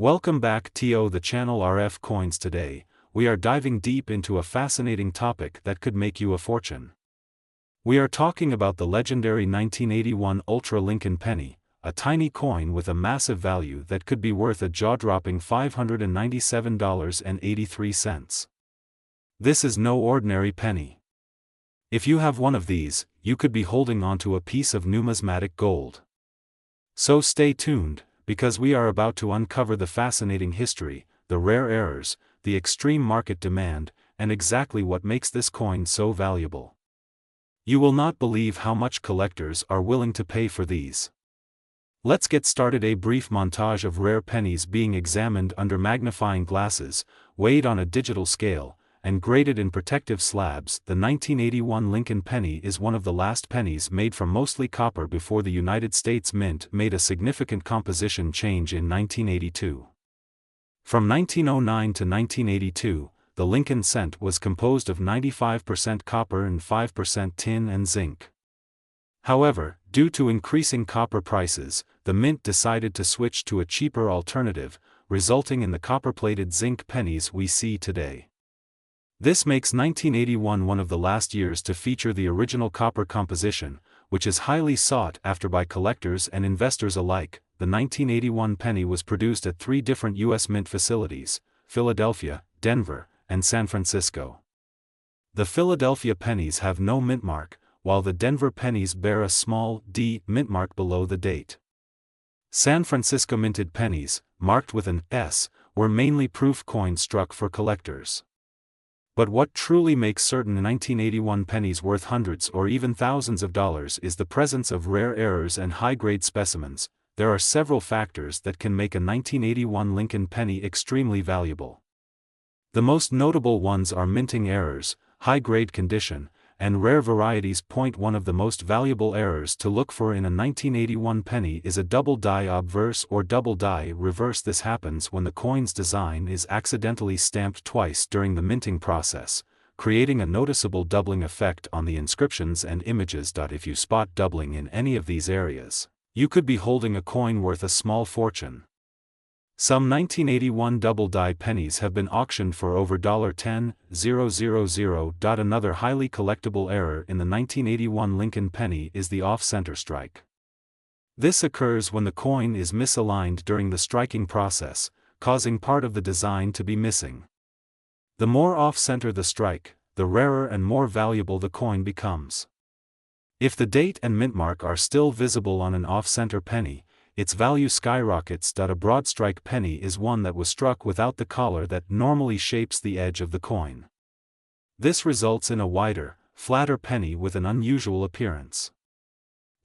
Welcome back to the channel RFCoins. Today, we are diving deep into a fascinating topic that could make you a fortune. We are talking about the legendary 1981 Ultra Lincoln Penny, a tiny coin with a massive value that could be worth a jaw-dropping $597.83. This is no ordinary penny. If you have one of these, you could be holding onto a piece of numismatic gold. So stay tuned, because we are about to uncover the fascinating history, the rare errors, the extreme market demand, and exactly what makes this coin so valuable. You will not believe how much collectors are willing to pay for these. Let's get started. A brief montage of rare pennies being examined under magnifying glasses, weighed on a digital scale, and graded in protective slabs. The 1981 Lincoln penny is one of the last pennies made from mostly copper before the United States Mint made a significant composition change in 1982. From 1909 to 1982, the Lincoln cent was composed of 95% copper and 5% tin and zinc. However, due to increasing copper prices, the Mint decided to switch to a cheaper alternative, resulting in the copper-plated zinc pennies we see today. This makes 1981 one of the last years to feature the original copper composition, which is highly sought after by collectors and investors alike. The 1981 penny was produced at 3 different U.S. Mint facilities: Philadelphia, Denver, and San Francisco. The Philadelphia pennies have no mint mark, while the Denver pennies bear a small D mint mark below the date. San Francisco minted pennies, marked with an S, were mainly proof coins struck for collectors. But what truly makes certain 1981 pennies worth hundreds or even thousands of dollars is the presence of rare errors and high-grade specimens. There are several factors that can make a 1981 Lincoln penny extremely valuable. The most notable ones are minting errors, high-grade condition, and rare varieties. One of the most valuable errors to look for in a 1981 penny is a double die obverse or double die reverse. This happens when the coin's design is accidentally stamped twice during the minting process, creating a noticeable doubling effect on the inscriptions and images. If you spot doubling in any of these areas, you could be holding a coin worth a small fortune. Some 1981 double-die pennies have been auctioned for over $10,000. Another highly collectible error in the 1981 Lincoln penny is the off-center strike. This occurs when the coin is misaligned during the striking process, causing part of the design to be missing. The more off-center the strike, the rarer and more valuable the coin becomes. If the date and mint mark are still visible on an off-center penny, its value skyrockets. A broad strike penny is one that was struck without the collar that normally shapes the edge of the coin. This results in a wider, flatter penny with an unusual appearance.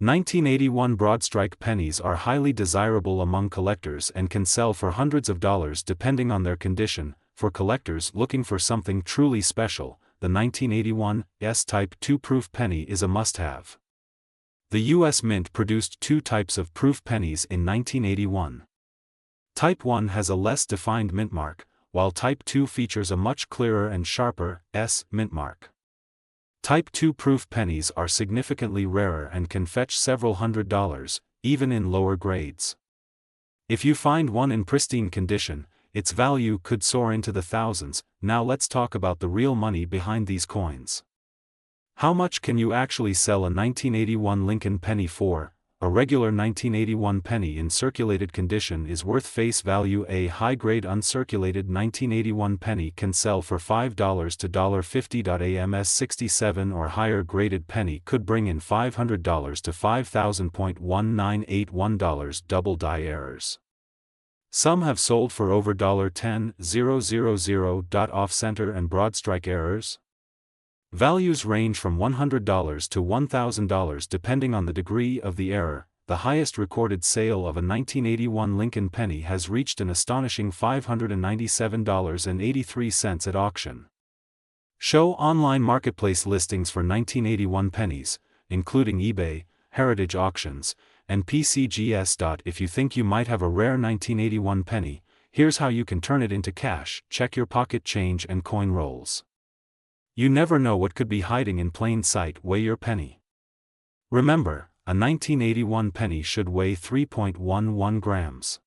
1981 broad strike pennies are highly desirable among collectors and can sell for hundreds of dollars depending on their condition. For collectors looking for something truly special, the 1981 S-Type 2 proof penny is a must-have. The U.S. Mint produced 2 types of proof pennies in 1981. Type 1 has a less defined mint mark, while Type 2 features a much clearer and sharper S mint mark. Type 2 proof pennies are significantly rarer and can fetch several $100s, even in lower grades. If you find one in pristine condition, its value could soar into the thousands. Now let's talk about the real money behind these coins. How much can you actually sell a 1981 Lincoln penny for? A regular 1981 penny in circulated condition is worth face value. A high-grade uncirculated 1981 penny can sell for $5 to $50. A MS-67 or higher graded penny could bring in $500 to $5,000.1981. Double die errors. Some have sold for over $10,000. Off-center and broad strike errors. Values range from $100 to $1,000 depending on the degree of the error. The highest recorded sale of a 1981 Lincoln penny has reached an astonishing $597.83 at auction. Show online marketplace listings for 1981 pennies, including eBay, Heritage Auctions, and PCGS. If you think you might have a rare 1981 penny, here's how you can turn it into cash. Check your pocket change and coin rolls. You never know what could be hiding in plain sight. Weigh your penny. Remember, a 1981 penny should weigh 3.11 grams.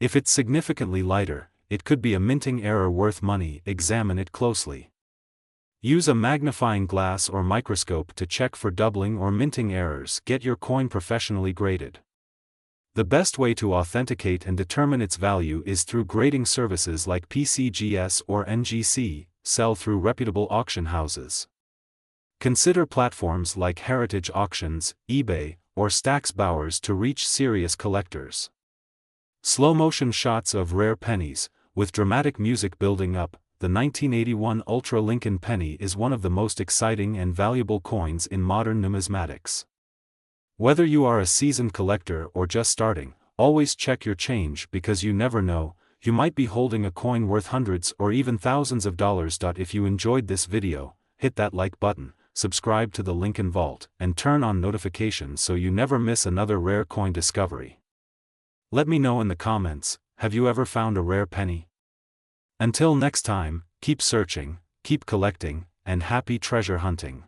If it's significantly lighter, it could be a minting error worth money. Examine it closely. Use a magnifying glass or microscope to check for doubling or minting errors. Get your coin professionally graded. The best way to authenticate and determine its value is through grading services like PCGS or NGC. Sell through reputable auction houses. Consider platforms like Heritage Auctions, eBay, or Stax Bowers to reach serious collectors. Slow-motion shots of rare pennies, with dramatic music building up. The 1981 Ultra Lincoln penny is one of the most exciting and valuable coins in modern numismatics. Whether you are a seasoned collector or just starting, always check your change because you never know, you might be holding a coin worth hundreds or even thousands of dollars. If you enjoyed this video, hit that like button, subscribe to the Lincoln Vault, and turn on notifications so you never miss another rare coin discovery. Let me know in the comments, have you ever found a rare penny? Until next time, keep searching, keep collecting, and happy treasure hunting.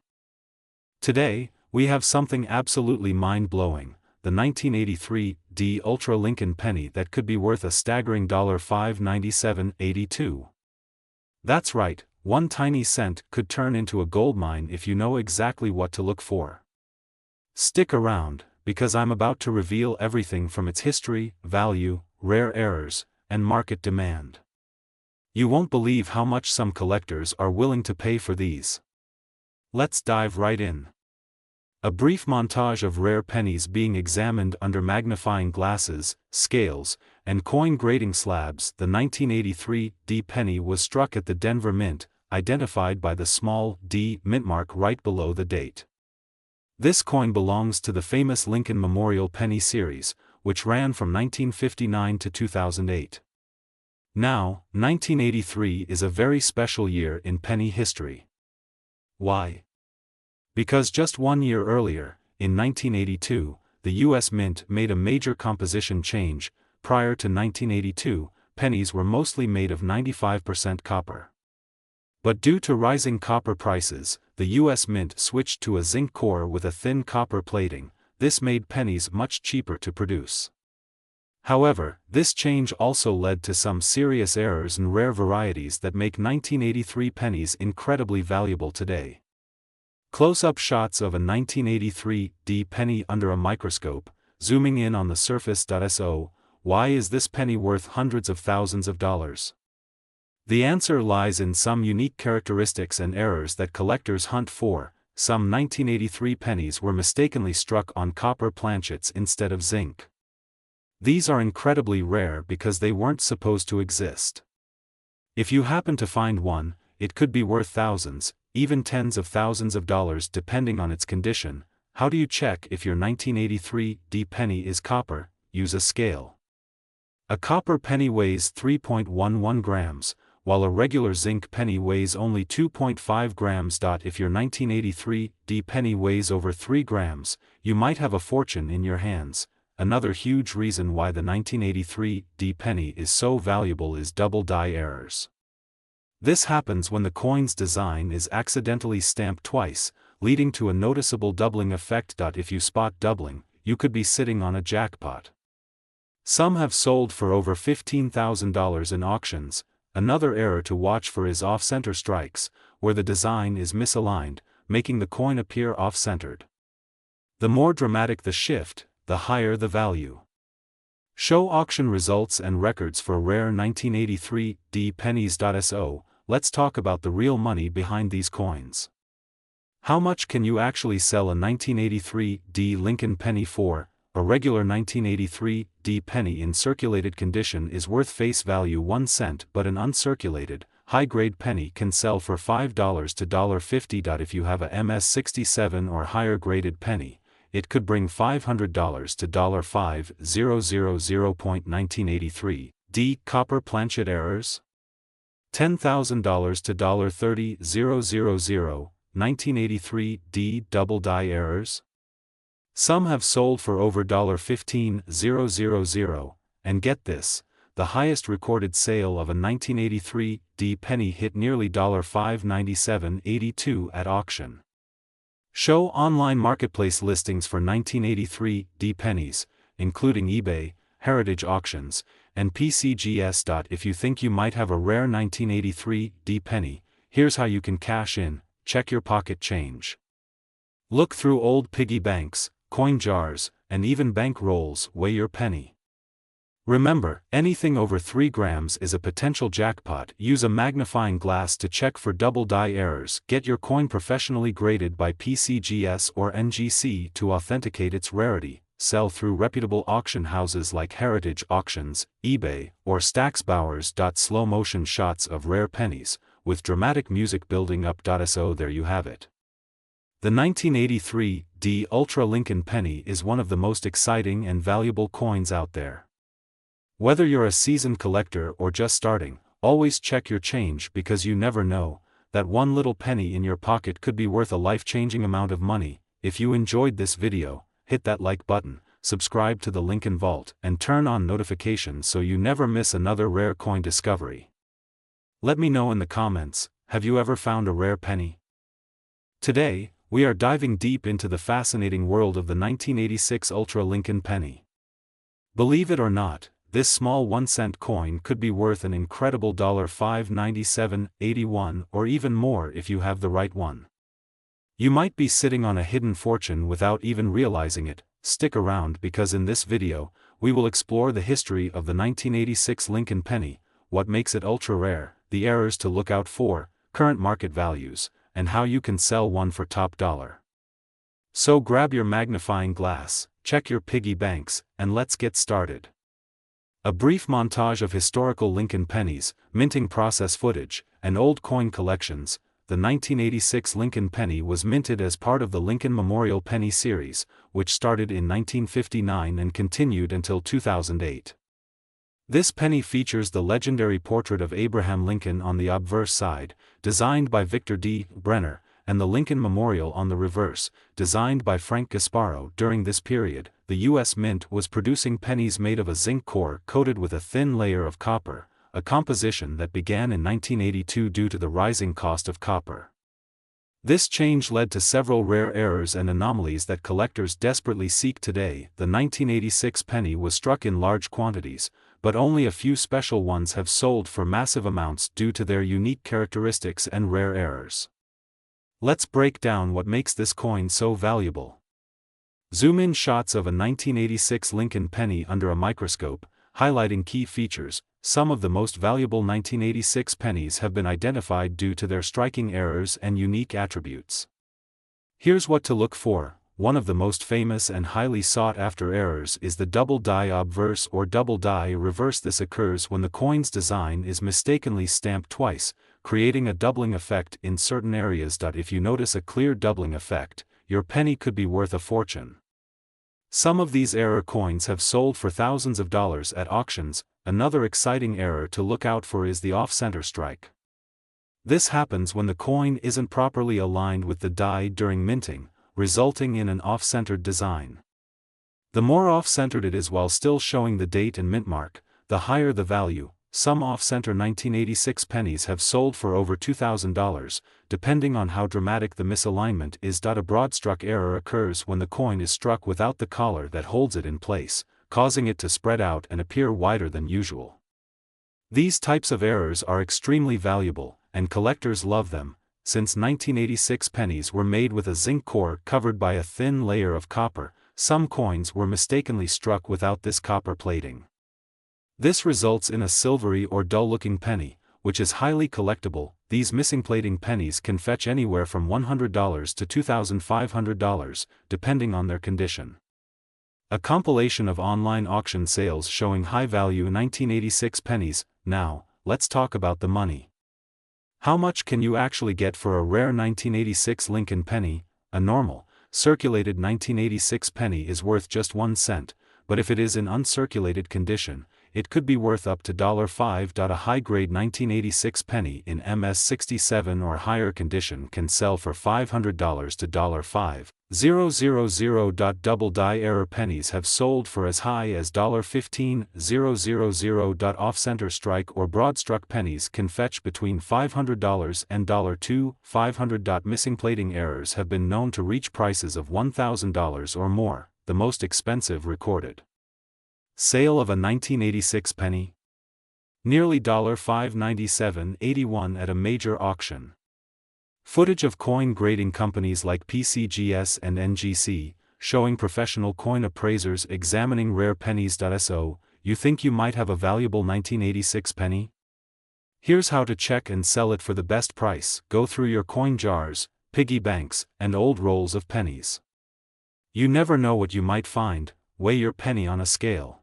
Today, we have something absolutely mind-blowing, the 1983 D Ultra Lincoln penny that could be worth a staggering $597.82. That's right, 1 tiny cent could turn into a gold mine if you know exactly what to look for. Stick around, because I'm about to reveal everything from its history, value, rare errors, and market demand. You won't believe how much some collectors are willing to pay for these. Let's dive right in. A brief montage of rare pennies being examined under magnifying glasses, scales, and coin grading slabs. The 1983 D penny was struck at the Denver Mint, identified by the small D mint mark right below the date. This coin belongs to the famous Lincoln Memorial Penny series, which ran from 1959 to 2008. Now, 1983 is a very special year in penny history. Why? Because just 1 year earlier, in 1982, the U.S. Mint made a major composition change. Prior to 1982, pennies were mostly made of 95% copper. But due to rising copper prices, the U.S. Mint switched to a zinc core with a thin copper plating. This made pennies much cheaper to produce. However, this change also led to some serious errors in rare varieties that make 1983 pennies incredibly valuable today. Close-up shots of a 1983 D penny under a microscope, zooming in on the surface. So, why is this penny worth hundreds of thousands of dollars? The answer lies in some unique characteristics and errors that collectors hunt for. Some 1983 pennies were mistakenly struck on copper planchets instead of zinc. These are incredibly rare because they weren't supposed to exist. If you happen to find one, it could be worth thousands, even tens of thousands of dollars depending on its condition. How do you check if your 1983 D penny is copper? Use a scale. A copper penny weighs 3.11 grams, while a regular zinc penny weighs only 2.5 grams. If your 1983 D penny weighs over 3 grams, you might have a fortune in your hands. Another huge reason why the 1983 D penny is so valuable is double die errors. This happens when the coin's design is accidentally stamped twice, leading to a noticeable doubling effect. If you spot doubling, you could be sitting on a jackpot. Some have sold for over $15,000 in auctions. Another error to watch for is off-center strikes, where the design is misaligned, making the coin appear off-centered. The more dramatic the shift, the higher the value. Show auction results and records for rare 1983 D pennies. So, let's talk about the real money behind these coins. How much can you actually sell a 1983 D Lincoln penny for? A regular 1983 D penny in circulated condition is worth face value 1 cent, but an uncirculated, high-grade penny can sell for $5 to $1.50. If you have a MS-67 or higher graded penny, it could bring $500 to $5,000. 1983 D copper planchet errors? $10,000 to $30,000. 1983 D double die errors? Some have sold for over $15,000, and get this, the highest recorded sale of a 1983 D penny hit nearly $597.82 at auction. Show online marketplace listings for 1983 D pennies, including eBay, Heritage Auctions, and PCGS. If you think you might have a rare 1983 D penny, here's how you can cash in. Check your pocket change. Look through old piggy banks, coin jars, and even bank rolls. Weigh your penny. Remember, anything over 3 grams is a potential jackpot. Use a magnifying glass to check for double die errors. Get your coin professionally graded by PCGS or NGC to authenticate its rarity. Sell through reputable auction houses like Heritage Auctions, eBay, or Stacksbowers. Slow motion shots of rare pennies, with dramatic music building up. So there you have it. The 1983 D Ultra Lincoln penny is one of the most exciting and valuable coins out there. Whether you're a seasoned collector or just starting, always check your change, because you never know, that one little penny in your pocket could be worth a life-changing amount of money. If you enjoyed this video, hit that like button, subscribe to the Lincoln Vault, and turn on notifications so you never miss another rare coin discovery. Let me know in the comments, have you ever found a rare penny? Today, we are diving deep into the fascinating world of the 1986 Ultra Lincoln penny. Believe it or not, this small 1-cent coin could be worth an incredible $5.9781 or even more if you have the right one. You might be sitting on a hidden fortune without even realizing it. Stick around, because in this video, we will explore the history of the 1986 Lincoln penny, what makes it ultra rare, the errors to look out for, current market values, and how you can sell one for top dollar. So grab your magnifying glass, check your piggy banks, and let's get started. A brief montage of historical Lincoln pennies, minting process footage, and old coin collections. The 1986 Lincoln penny was minted as part of the Lincoln Memorial Penny Series, which started in 1959 and continued until 2008. This penny features the legendary portrait of Abraham Lincoln on the obverse side, designed by Victor D. Brenner, and the Lincoln Memorial on the reverse, designed by Frank Gasparo. During this period, the U.S. Mint was producing pennies made of a zinc core coated with a thin layer of copper, a composition that began in 1982 due to the rising cost of copper. This change led to several rare errors and anomalies that collectors desperately seek today. The 1986 penny was struck in large quantities, but only a few special ones have sold for massive amounts due to their unique characteristics and rare errors. Let's break down what makes this coin so valuable. Zoom in shots of a 1986 Lincoln penny under a microscope, highlighting key features. Some of the most valuable 1986 pennies have been identified due to their striking errors and unique attributes. Here's what to look for. One of the most famous and highly sought-after errors is the double die obverse or double die reverse. This occurs when the coin's design is mistakenly stamped twice, creating a doubling effect in certain areas. If you notice a clear doubling effect, your penny could be worth a fortune. Some of these error coins have sold for thousands of dollars at auctions. Another exciting error to look out for is the off-center strike. This happens when the coin isn't properly aligned with the die during minting, resulting in an off-centered design. The more off-centered it is while still showing the date and mint mark, the higher the value. Some off-center 1986 pennies have sold for over $2,000, depending on how dramatic the misalignment is. A broad struck error occurs when the coin is struck without the collar that holds it in place, causing it to spread out and appear wider than usual. These types of errors are extremely valuable, and collectors love them. Since 1986 pennies were made with a zinc core covered by a thin layer of copper, some coins were mistakenly struck without this copper plating. This results in a silvery or dull-looking penny, which is highly collectible. These missing plating pennies can fetch anywhere from $100 to $2,500, depending on their condition. A compilation of online auction sales showing high-value 1986 pennies. Now, let's talk about the money. How much can you actually get for a rare 1986 Lincoln penny? A normal, circulated 1986 penny is worth just 1 cent, but if it is in uncirculated condition, it could be worth up to $5. A high-grade 1986 penny in MS67 or higher condition can sell for $500 to $5,000. Double die error pennies have sold for as high as $15,000. Off-center strike or broad-struck pennies can fetch between $500 and $2,500. Missing plating errors have been known to reach prices of $1,000 or more, the most expensive recorded. Sale of a 1986 penny. Nearly $597.81 at a major auction. Footage of coin grading companies like PCGS and NGC, showing professional coin appraisers examining rare pennies. So, you think you might have a valuable 1986 penny? Here's how to check and sell it for the best price. Go through your coin jars, piggy banks, and old rolls of pennies. You never know what you might find. Weigh your penny on a scale.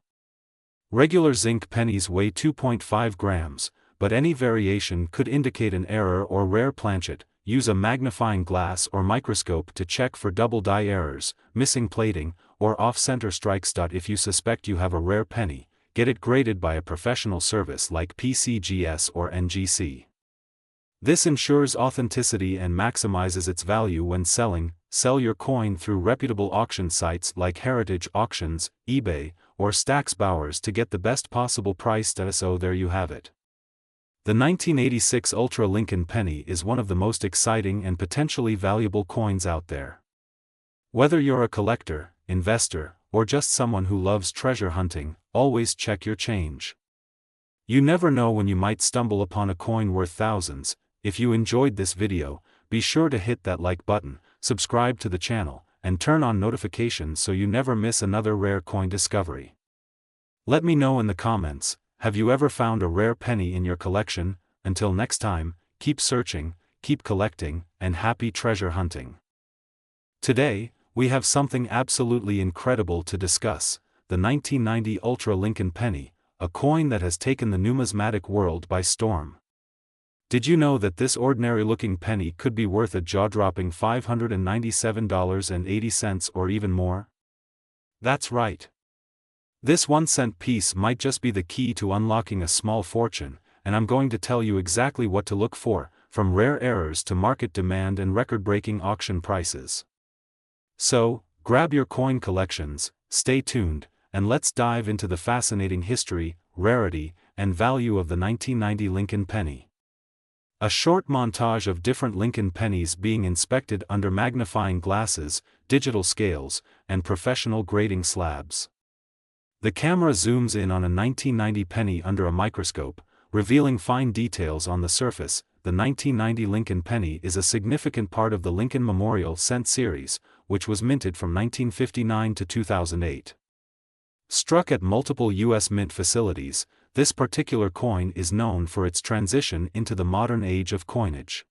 Regular zinc pennies weigh 2.5 grams, but any variation could indicate an error or rare planchet. Use a magnifying glass or microscope to check for double die errors, missing plating, or off-center strikes. If you suspect you have a rare penny, get it graded by a professional service like PCGS or NGC. This ensures authenticity and maximizes its value when selling. Sell your coin through reputable auction sites like Heritage Auctions, eBay, or Stax Bowers to get the best possible price. So there you have it. The 1986 Ultra Lincoln Penny is one of the most exciting and potentially valuable coins out there. Whether you're a collector, investor, or just someone who loves treasure hunting, always check your change. You never know when you might stumble upon a coin worth thousands. If you enjoyed this video, be sure to hit that like button, subscribe to the channel, and turn on notifications so you never miss another rare coin discovery. Let me know in the comments, have you ever found a rare penny in your collection? Until next time, keep searching, keep collecting, and happy treasure hunting. Today, we have something absolutely incredible to discuss, the 1990 Ultra Lincoln Penny, a coin that has taken the numismatic world by storm. Did you know that this ordinary-looking penny could be worth a jaw-dropping $597.80 or even more? That's right. This 1-cent piece might just be the key to unlocking a small fortune, and I'm going to tell you exactly what to look for, from rare errors to market demand and record-breaking auction prices. So, grab your coin collections, stay tuned, and let's dive into the fascinating history, rarity, and value of the 1990 Lincoln penny. A short montage of different Lincoln pennies being inspected under magnifying glasses, digital scales, and professional grading slabs. The camera zooms in on a 1990 penny under a microscope, revealing fine details on the surface. The 1990 Lincoln penny is a significant part of the Lincoln Memorial Cent series, which was minted from 1959 to 2008. Struck at multiple U.S. mint facilities, this particular coin is known for its transition into the modern age of coinage.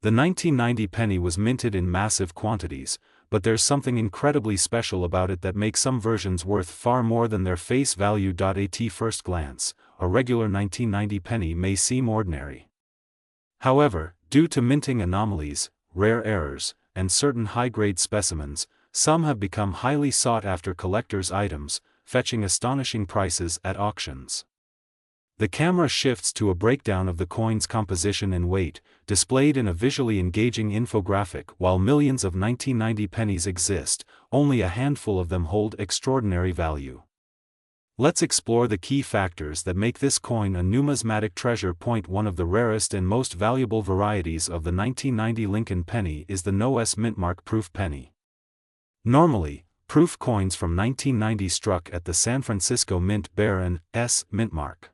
The 1990 penny was minted in massive quantities, but there's something incredibly special about it that makes some versions worth far more than their face value. At first glance, a regular 1990 penny may seem ordinary. However, due to minting anomalies, rare errors, and certain high-grade specimens, some have become highly sought-after collector's items, fetching astonishing prices at auctions. The camera shifts to a breakdown of the coin's composition and weight, displayed in a visually engaging infographic. While millions of 1990 pennies exist, only a handful of them hold extraordinary value. Let's explore the key factors that make this coin a numismatic treasure. One of the rarest and most valuable varieties of the 1990 Lincoln penny is the No-S Mintmark proof penny. Normally, proof coins from 1990 struck at the San Francisco Mint bear an S mintmark.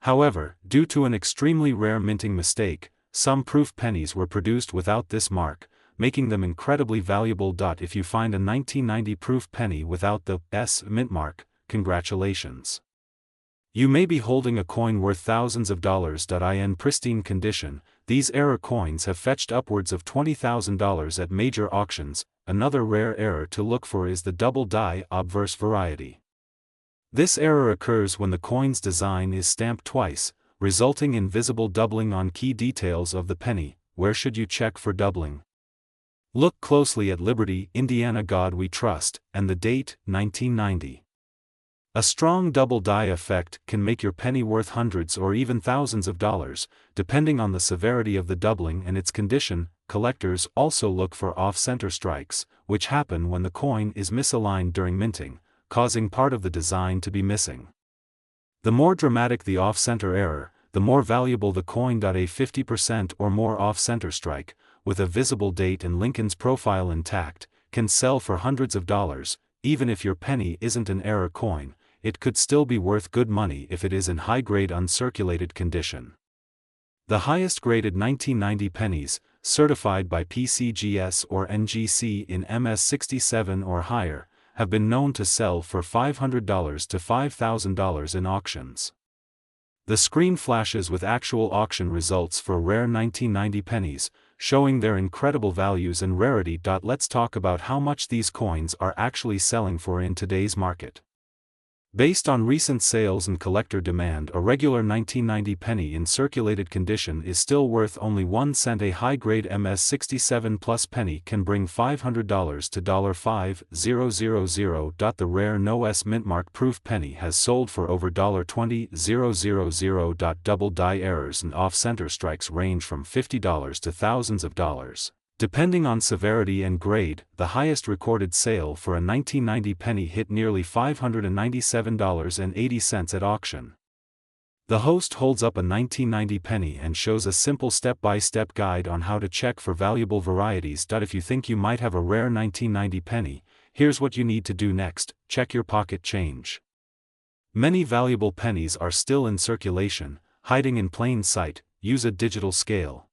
However, due to an extremely rare minting mistake, some proof pennies were produced without this mark, making them incredibly valuable. If you find a 1990 proof penny without the S mintmark, congratulations. You may be holding a coin worth thousands of dollars. In pristine condition, these error coins have fetched upwards of $20,000 at major auctions. Another rare error to look for is the double die obverse variety. This error occurs when the coin's design is stamped twice, resulting in visible doubling on key details of the penny. Where should you check for doubling? Look closely at Liberty, Indiana God We Trust, and the date, 1990. A strong double die effect can make your penny worth hundreds or even thousands of dollars, depending on the severity of the doubling and its condition. Collectors also look for off-center strikes, which happen when the coin is misaligned during minting, causing part of the design to be missing. The more dramatic the off-center error, the more valuable the coin. A 50% or more off-center strike, with a visible date and Lincoln's profile intact, can sell for hundreds of dollars. Even if your penny isn't an error coin, it could still be worth good money if it is in high-grade uncirculated condition. The highest-graded 1990 pennies, certified by PCGS or NGC in MS67 or higher, have been known to sell for $500 to $5,000 in auctions. The screen flashes with actual auction results for rare 1990 pennies, showing their incredible values and rarity. Let's talk about how much these coins are actually selling for in today's market. Based on recent sales and collector demand, a regular 1990 penny in circulated condition is still worth only 1 cent. A high-grade MS67 Plus penny can bring $500 to $5,000. The rare No-S mintmark proof penny has sold for over $20,000. Double die errors and off-center strikes range from $50 to thousands of dollars. Depending on severity and grade, the highest recorded sale for a 1990 penny hit nearly $597.80 at auction. The host holds up a 1990 penny and shows a simple step-by-step guide on how to check for valuable varieties. If you think you might have a rare 1990 penny, here's what you need to do next: check your pocket change. Many valuable pennies are still in circulation, hiding in plain sight. Use a digital scale.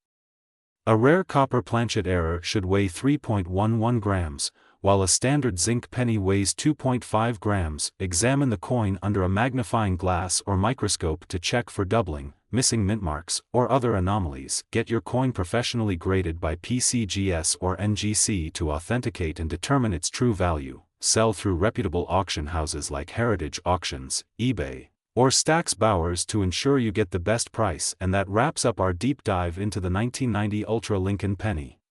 A rare copper planchet error should weigh 3.11 grams, while a standard zinc penny weighs 2.5 grams. Examine the coin under a magnifying glass or microscope to check for doubling, missing mintmarks, or other anomalies. Get your coin professionally graded by PCGS or NGC to authenticate and determine its true value. Sell through reputable auction houses like Heritage Auctions, eBay, or Stax Bowers to ensure you get the best price. And that wraps up our deep dive into the 1990 Ultra Lincoln penny.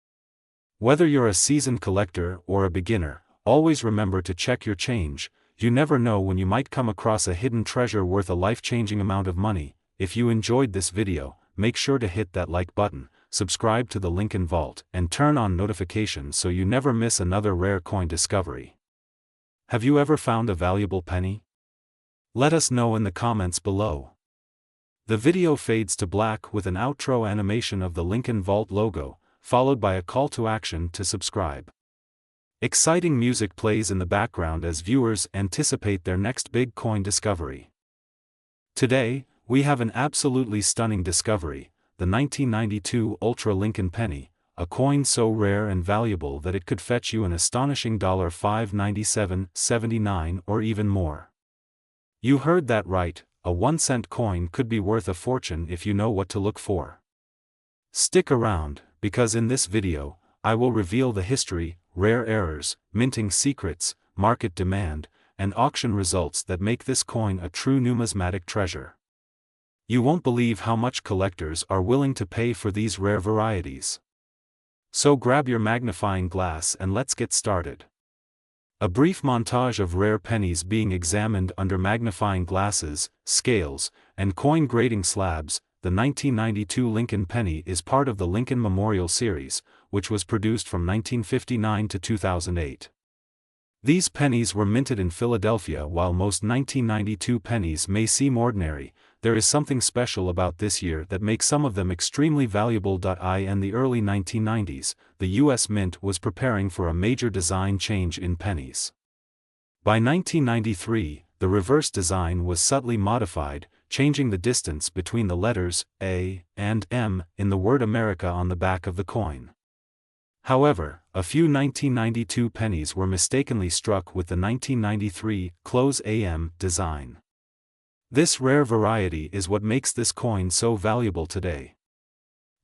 Whether you're a seasoned collector or a beginner, always remember to check your change. You never know when you might come across a hidden treasure worth a life-changing amount of money. If you enjoyed this video, make sure to hit that like button, subscribe to the Lincoln Vault, and turn on notifications so you never miss another rare coin discovery. Have you ever found a valuable penny? Let us know in the comments below. The video fades to black with an outro animation of the Lincoln Vault logo, followed by a call to action to subscribe. Exciting music plays in the background as viewers anticipate their next big coin discovery. Today, we have an absolutely stunning discovery, the 1992 Ultra Lincoln penny, a coin so rare and valuable that it could fetch you an astonishing $597.79 or even more. You heard that right, a 1-cent coin could be worth a fortune if you know what to look for. Stick around, because in this video, I will reveal the history, rare errors, minting secrets, market demand, and auction results that make this coin a true numismatic treasure. You won't believe how much collectors are willing to pay for these rare varieties. So grab your magnifying glass and let's get started. A brief montage of rare pennies being examined under magnifying glasses, scales, and coin grading slabs. The 1992 Lincoln penny is part of the Lincoln Memorial Series, which was produced from 1959 to 2008. These pennies were minted in Philadelphia. While most 1992 pennies may seem ordinary, there is something special about this year that makes some of them extremely valuable. In the early 1990s, the U.S. Mint was preparing for a major design change in pennies. By 1993, the reverse design was subtly modified, changing the distance between the letters A and M in the word America on the back of the coin. However, a few 1992 pennies were mistakenly struck with the 1993 close AM design. This rare variety is what makes this coin so valuable today.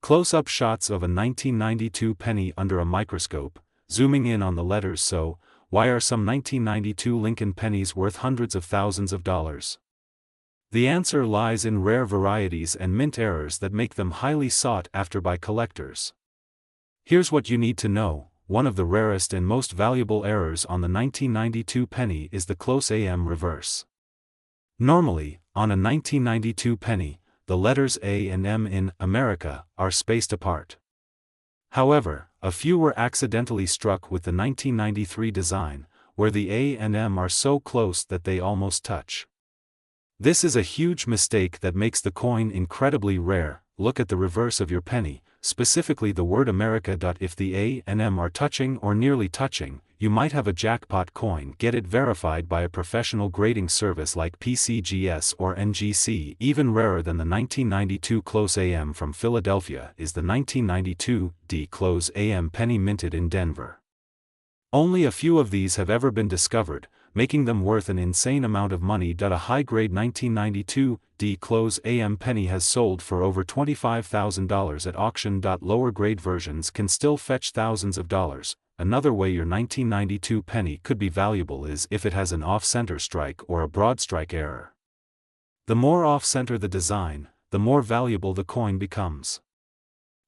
Close-up shots of a 1992 penny under a microscope, zooming in on the letters. So, why are some 1992 Lincoln pennies worth hundreds of thousands of dollars? The answer lies in rare varieties and mint errors that make them highly sought after by collectors. Here's what you need to know. One of the rarest and most valuable errors on the 1992 penny is the close AM reverse. Normally, on a 1992 penny, the letters A and M in America are spaced apart. However, a few were accidentally struck with the 1993 design, where the A and M are so close that they almost touch. This is a huge mistake that makes the coin incredibly rare. look at the reverse of your penny, specifically the word America. If the A and M are touching or nearly touching, you might have a jackpot coin. Get it verified by a professional grading service like PCGS or NGC. Even rarer than the 1992 close AM from Philadelphia is the 1992 D close AM penny minted in Denver. Only a few of these have ever been discovered, making them worth an insane amount of money. A high-grade 1992 D close AM penny has sold for over $25,000 at auction. Lower-grade versions can still fetch thousands of dollars. Another way your 1992 penny could be valuable is if it has an off-center strike or a broad strike error. The more off-center the design, the more valuable the coin becomes.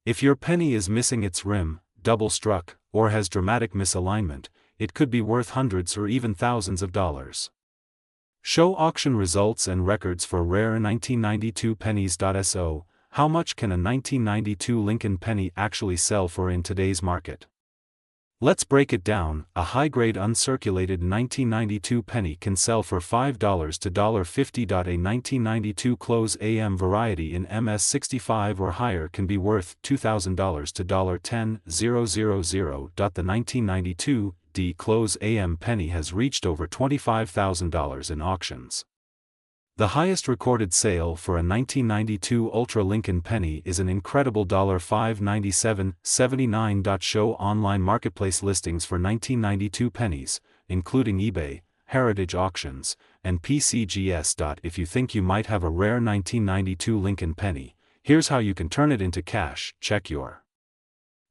If your penny is missing its rim, double struck, or has dramatic misalignment, it could be worth hundreds or even thousands of dollars. Show auction results and records for rare 1992 pennies. So, how much can a 1992 Lincoln penny actually sell for in today's market? Let's break it down. A high-grade uncirculated 1992 penny can sell for $5 to $50. A 1992 close AM variety in MS65 or higher can be worth $2,000 to $10,000. The 1992 D close AM penny has reached over $25,000 in auctions. The highest recorded sale for a 1992 Ultra Lincoln penny is an incredible $597.79. Show online marketplace listings for 1992 pennies, including eBay, Heritage Auctions, and PCGS. If you think you might have a rare 1992 Lincoln penny, here's how you can turn it into cash. Check your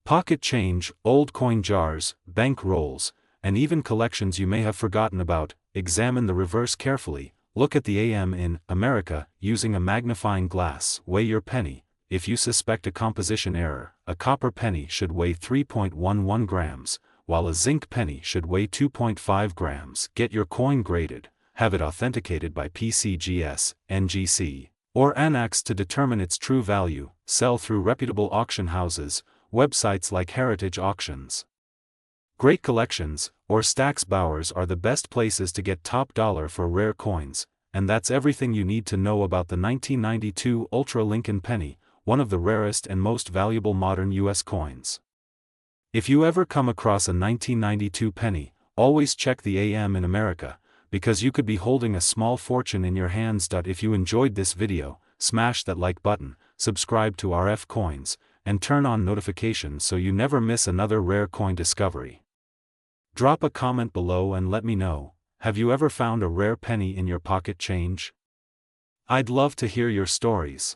pocket change, old coin jars, bank rolls, and even collections you may have forgotten about. Examine the reverse carefully. Look at the AM in America using a magnifying glass. Weigh your penny. If you suspect a composition error, a copper penny should weigh 3.11 grams, while a zinc penny should weigh 2.5 grams. Get your coin graded, have it authenticated by PCGS, NGC, or ANAX to determine its true value. Sell through reputable auction houses, websites like Heritage Auctions, Great Collections, or Stax Bowers are the best places to get top dollar for rare coins. And that's everything you need to know about the 1992 Ultra Lincoln penny, one of the rarest and most valuable modern US coins. If you ever come across a 1992 penny, always check the AM in America, because you could be holding a small fortune in your hands. If you enjoyed this video, smash that like button, subscribe to RFCoins, and turn on notifications so you never miss another rare coin discovery. Drop a comment below and let me know, have you ever found a rare penny in your pocket change? I'd love to hear your stories.